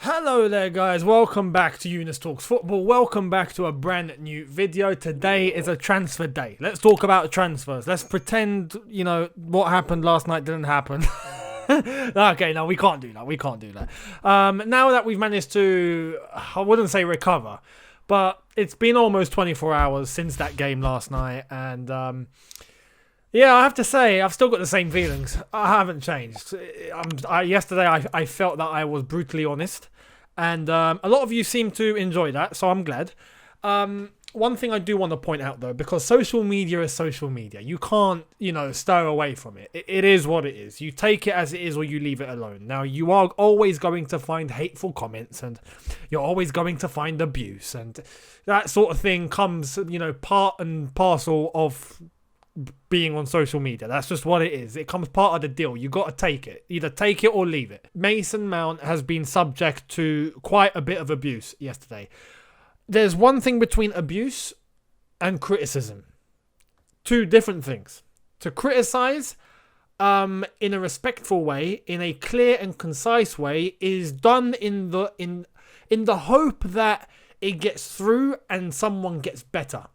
Hello there guys, welcome back to Younes Talks Football, welcome back to a brand new video. Today is a transfer day. Let's talk about transfers. Let's pretend, what happened last night didn't happen. Okay, no, we can't do that. Now that we've managed to, I wouldn't say recover, but it's been almost 24 hours since that game last night, and yeah, I have to say, I've still got the same feelings. I haven't changed. Yesterday, I felt that I was brutally honest. And a lot of you seem to enjoy that, so I'm glad. One thing I do want to point out, though, because social media is social media. You can't, stir away from it. It is what it is. You take it as it is or you leave it alone. Now, you are always going to find hateful comments and you're always going to find abuse. And that sort of thing comes, part and parcel of being on social media. That's just what it is. It comes part of the deal. You got to take it. Either take it or leave it. Mason Mount has been subject to quite a bit of abuse yesterday. There's one thing between abuse and criticism. Two different things. To criticize in a respectful way, in a clear and concise way, is done in the hope that it gets through and someone gets better.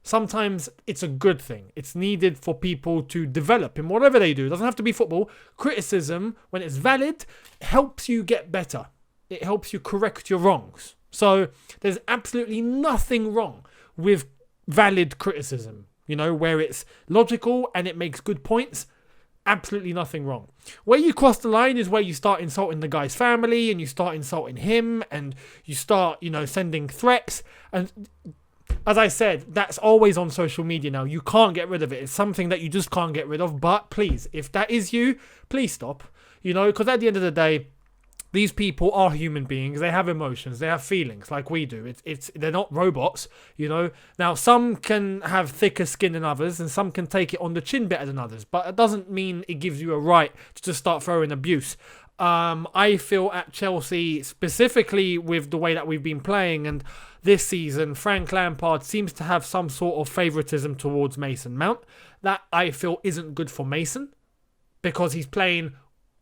Sometimes it's a good thing. It's needed for people to develop in whatever they do. It doesn't have to be football. Criticism, when it's valid, helps you get better. It helps you correct your wrongs. So there's absolutely nothing wrong with valid criticism, where it's logical and it makes good points. Absolutely nothing wrong. Where you cross the line is where you start insulting the guy's family and you start insulting him and you start, sending threats. And as I said, that's always on social media now. You can't get rid of it. It's something that you just can't get rid of. But please, if that is you, please stop. Because at the end of the day, these people are human beings. They have emotions. They have feelings like we do. They're not robots, Now, some can have thicker skin than others and some can take it on the chin better than others. But it doesn't mean it gives you a right to just start throwing abuse. I feel at Chelsea, specifically with the way that we've been playing and this season, Frank Lampard seems to have some sort of favouritism towards Mason Mount. That I feel isn't good for Mason because he's playing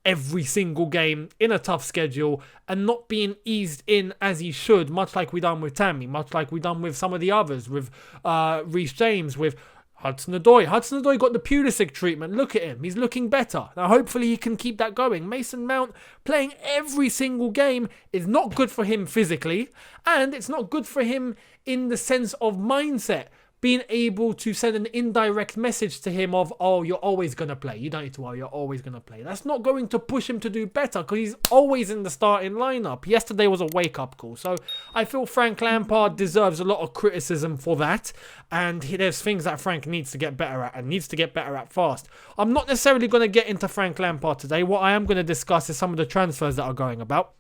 every single game in a tough schedule and not being eased in as he should, much like we done with Tammy, much like we done with some of the others, with Reece James, with Hudson-Odoi. Hudson-Odoi got the Pulisic treatment. Look at him. He's looking better. Now, hopefully he can keep that going. Mason Mount playing every single game is not good for him physically, and it's not good for him in the sense of mindset. Being able to send an indirect message to him of, oh, you're always going to play. You don't need to worry, you're always going to play. That's not going to push him to do better because he's always in the starting lineup. Yesterday was a wake-up call. So I feel Frank Lampard deserves a lot of criticism for that. And there's things that Frank needs to get better at and needs to get better at fast. I'm not necessarily going to get into Frank Lampard today. What I am going to discuss is some of the transfers that are going about.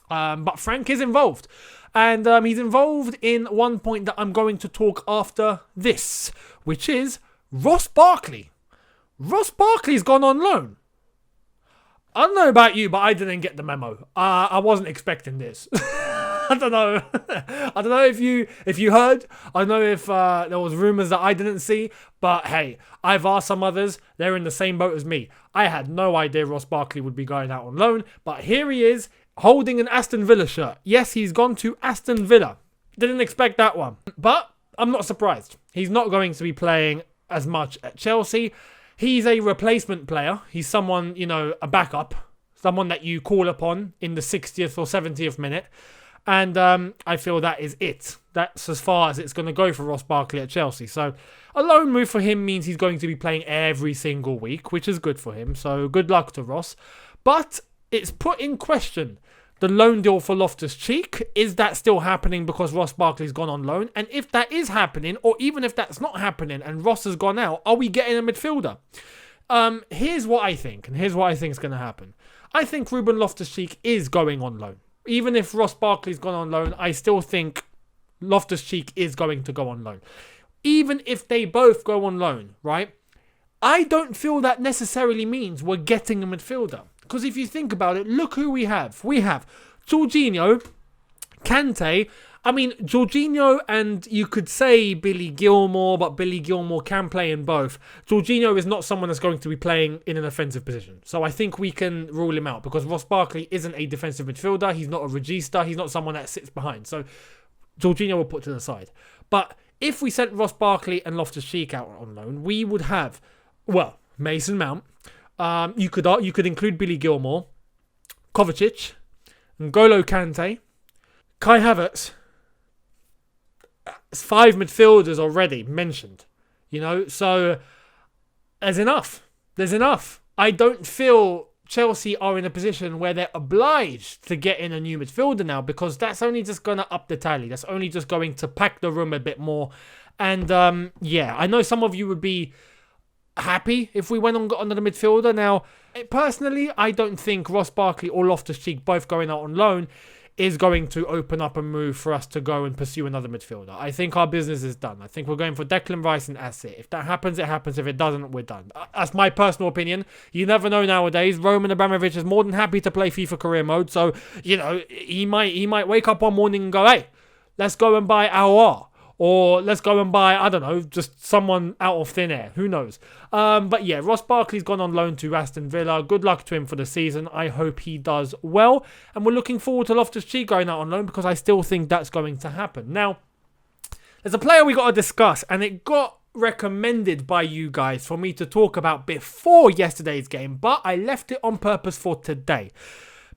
But Frank is involved. And he's involved in one point that I'm going to talk after this, which is Ross Barkley. Ross Barkley's gone on loan. I don't know about you, but I didn't get the memo. I wasn't expecting this. I don't know. I don't know if you heard. I don't know if there was rumours that I didn't see. But hey, I've asked some others. They're in the same boat as me. I had no idea Ross Barkley would be going out on loan. But here he is, holding an Aston Villa shirt. Yes, he's gone to Aston Villa. Didn't expect that one. But I'm not surprised. He's not going to be playing as much at Chelsea. He's a replacement player. He's someone, a backup. Someone that you call upon in the 60th or 70th minute. And I feel that is it. That's as far as it's going to go for Ross Barkley at Chelsea. So a loan move for him means he's going to be playing every single week, which is good for him. So good luck to Ross. But it's put in question the loan deal for Loftus-Cheek. Is that still happening because Ross Barkley's gone on loan? And if that is happening, or even if that's not happening and Ross has gone out, are we getting a midfielder? Here's what I think, and here's what I think is going to happen. I think Ruben Loftus-Cheek is going on loan. Even if Ross Barkley's gone on loan, I still think Loftus-Cheek is going to go on loan. Even if they both go on loan, right? I don't feel that necessarily means we're getting a midfielder. Because if you think about it, look who we have. We have Jorginho, Kante, I mean, Jorginho and you could say Billy Gilmour, but Billy Gilmour can play in both. Jorginho is not someone that's going to be playing in an offensive position. So I think we can rule him out because Ross Barkley isn't a defensive midfielder. He's not a regista. He's not someone that sits behind. So Jorginho will put to the side. But if we sent Ross Barkley and Loftus-Cheek out on loan, we would have, well, Mason Mount. You could include Billy Gilmour, Kovacic, N'Golo Kante, Kai Havertz. 5 midfielders already mentioned, so there's enough. I don't feel Chelsea are in a position where they're obliged to get in a new midfielder now, because that's only just going to up the tally. That's only just going to pack the room a bit more. And I know some of you would be happy if we went on the midfielder. Now, personally, I don't think Ross Barkley or Loftus-Cheek both going out on loan is going to open up a move for us to go and pursue another midfielder. I think our business is done. I think we're going for Declan Rice and that's it. If that happens, it happens. If it doesn't, we're done. That's my personal opinion. You never know nowadays. Roman Abramovich is more than happy to play FIFA career mode. So, he might wake up one morning and go, hey, let's go and buy Aouar. Or let's go and buy, I don't know, just someone out of thin air. Who knows? But yeah, Ross Barkley's gone on loan to Aston Villa. Good luck to him for the season. I hope he does well. And we're looking forward to Loftus-Cheek going out on loan because I still think that's going to happen. Now, there's a player we got to discuss, and it got recommended by you guys for me to talk about before yesterday's game, but I left it on purpose for today,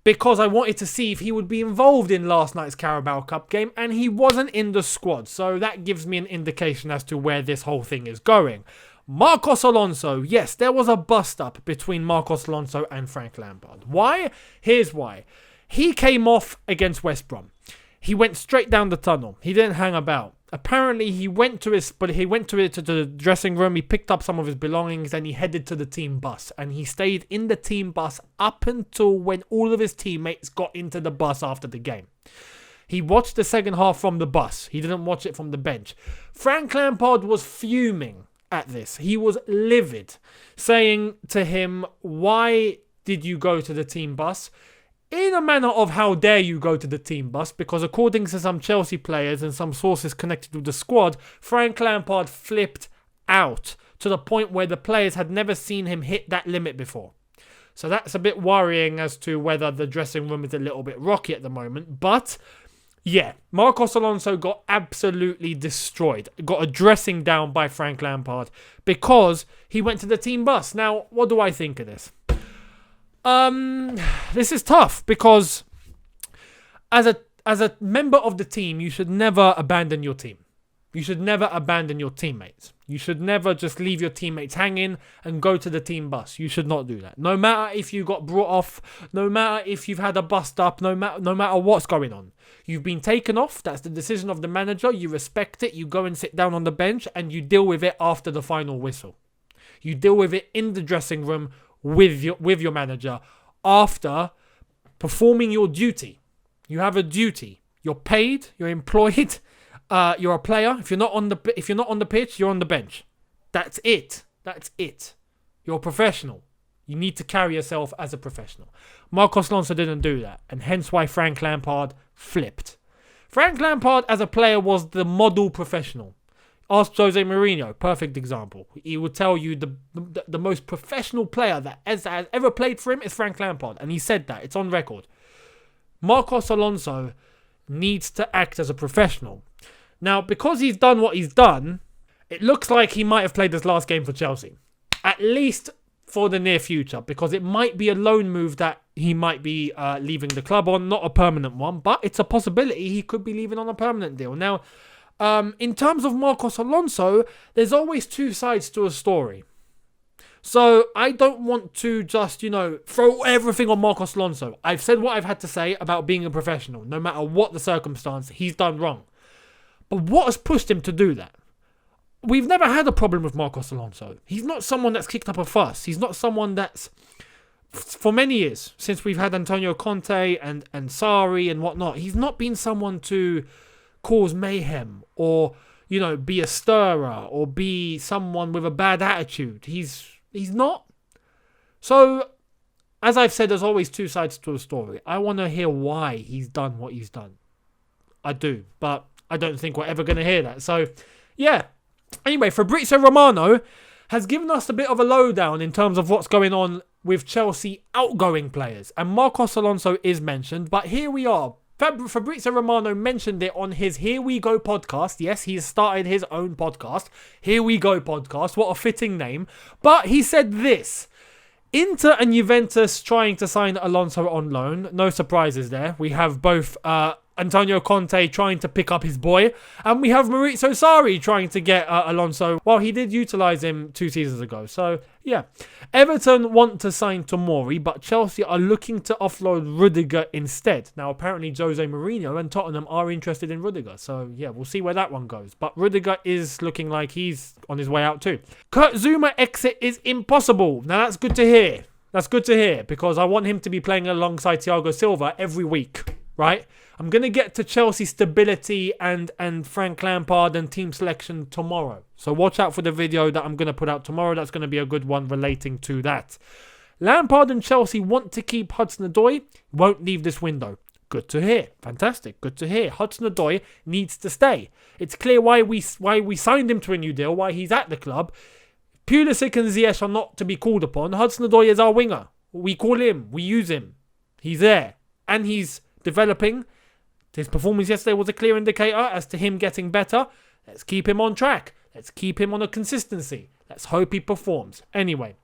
because I wanted to see if he would be involved in last night's Carabao Cup game, and he wasn't in the squad. So that gives me an indication as to where this whole thing is going. Marcos Alonso. Yes, there was a bust-up between Marcos Alonso and Frank Lampard. Why? Here's why. He came off against West Brom. He went straight down the tunnel. He didn't hang about. Apparently, he went to the dressing room. He picked up some of his belongings and he headed to the team bus. And he stayed in the team bus up until when all of his teammates got into the bus after the game. He watched the second half from the bus. He didn't watch it from the bench. Frank Lampard was fuming at this. He was livid, saying to him, "Why did you go to the team bus?" In a manner of how dare you go to the team bus, because according to some Chelsea players and some sources connected with the squad, Frank Lampard flipped out to the point where the players had never seen him hit that limit before. So that's a bit worrying as to whether the dressing room is a little bit rocky at the moment. But yeah, Marcos Alonso got absolutely destroyed. Got a dressing down by Frank Lampard because he went to the team bus. Now, what do I think of this? This is tough because as a member of the team, you should never abandon your team. You should never abandon your teammates. You should never just leave your teammates hanging and go to the team bus. You should not do that. No matter if you got brought off, no matter if you've had a bust up, no matter what's going on. You've been taken off. That's the decision of the manager. You respect it. You go and sit down on the bench and you deal with it after the final whistle. You deal with it in the dressing room with your manager after performing your duty. You have a duty. You're paid. You're employed. You're a player. If you're not on the pitch, you're on the bench. That's it. You're a professional. You need to carry yourself as a professional. Marcos Alonso didn't do that, and hence why Frank Lampard flipped. Frank Lampard as a player was the model professional. Ask Jose Mourinho, perfect example. He would tell you the most professional player that has ever played for him is Frank Lampard, and he said that. It's on record. Marcos Alonso needs to act as a professional. Now, because he's done what he's done, it looks like he might have played his last game for Chelsea. At least for the near future, because it might be a loan move that he might be leaving the club on, not a permanent one, but it's a possibility he could be leaving on a permanent deal. Now, in terms of Marcos Alonso, there's always two sides to a story. So I don't want to just, throw everything on Marcos Alonso. I've said what I've had to say about being a professional. No matter what the circumstance, he's done wrong. But what has pushed him to do that? We've never had a problem with Marcos Alonso. He's not someone that's kicked up a fuss. He's not someone that's, for many years, since we've had Antonio Conte and Sarri and whatnot, he's not been someone to cause mayhem or, be a stirrer or be someone with a bad attitude. He's not. So, as I've said, there's always two sides to a story. I want to hear why he's done what he's done. I do. But I don't think we're ever going to hear that. So, yeah. Anyway, Fabrizio Romano has given us a bit of a lowdown in terms of what's going on with Chelsea outgoing players. And Marcos Alonso is mentioned, but here we are. Fabrizio Romano mentioned it on his Here We Go podcast. Yes, he's started his own podcast. Here We Go podcast. What a fitting name. But he said this. Inter and Juventus trying to sign Alonso on loan. No surprises there. We have both Antonio Conte trying to pick up his boy, and we have Maurizio Sarri trying to get Alonso. Well, he did utilise him 2 seasons ago. So, yeah. Everton want to sign Tomori, but Chelsea are looking to offload Rudiger instead. Now, apparently Jose Mourinho and Tottenham are interested in Rudiger. So, yeah, we'll see where that one goes. But Rudiger is looking like he's on his way out too. Kurt Zouma exit is impossible. Now, that's good to hear. That's good to hear, because I want him to be playing alongside Thiago Silva every week, right? I'm going to get to Chelsea stability and Frank Lampard and team selection tomorrow. So watch out for the video that I'm going to put out tomorrow. That's going to be a good one relating to that. Lampard and Chelsea want to keep Hudson-Odoi. Won't leave this window. Good to hear. Fantastic. Good to hear. Hudson-Odoi needs to stay. It's clear why we signed him to a new deal, why he's at the club. Pulisic and Ziyech are not to be called upon. Hudson-Odoi is our winger. We call him. We use him. He's there. And he's developing. His performance yesterday was a clear indicator as to him getting better. Let's keep him on track. Let's keep him on a consistency. Let's hope he performs. Anyway,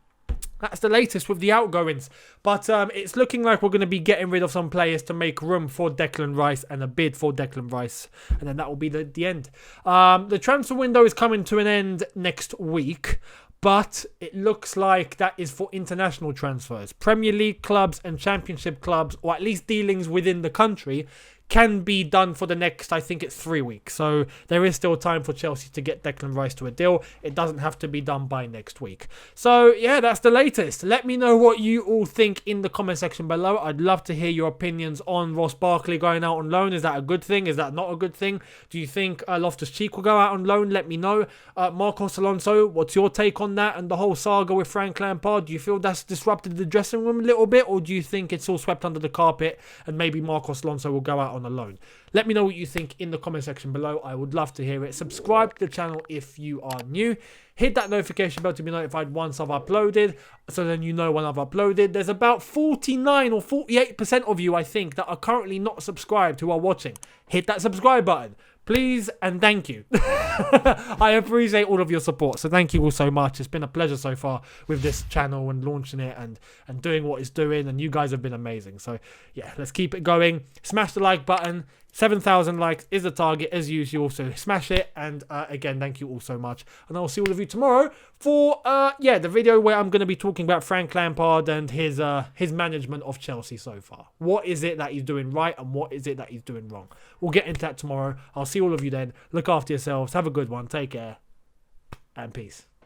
that's the latest with the outgoings. But it's looking like we're going to be getting rid of some players to make room for Declan Rice and a bid for Declan Rice. And then that will be the end. The transfer window is coming to an end next week. But it looks like that is for international transfers. Premier League clubs and Championship clubs, or at least dealings within the country, can be done for the next, I think it's 3 weeks. So there is still time for Chelsea to get Declan Rice to a deal. It doesn't have to be done by next week. So yeah, that's the latest. Let me know what you all think in the comment section below. I'd love to hear your opinions on Ross Barkley going out on loan. Is that a good thing? Is that not a good thing? Do you think Loftus-Cheek will go out on loan? Let me know. Marcos Alonso, what's your take on that and the whole saga with Frank Lampard? Do you feel that's disrupted the dressing room a little bit, or do you think it's all swept under the carpet and maybe Marcos Alonso will go out on a loan? Let me know what you think in the comment section below. I would love to hear it. Subscribe to the channel if you are new. Hit that notification bell to be notified once I've uploaded, so then you know when I've uploaded. There's about 49 or 48% of you, I think, that are currently not subscribed who are watching. Hit that subscribe button, please, and thank you. I appreciate all of your support, so thank you all so much. It's been a pleasure so far with this channel and launching it and doing what it's doing, and you guys have been amazing. So yeah, let's keep it going. Smash the like button. 7,000 likes is the target as usual, so smash it. And again, thank you all so much, and I'll see all of you tomorrow for the video where I'm going to be talking about Frank Lampard and his management of Chelsea so far. What is it that he's doing right and what is it that he's doing wrong? We'll get into that tomorrow. I'll see all of you then. Look after yourselves. Have a good one. Take care and peace.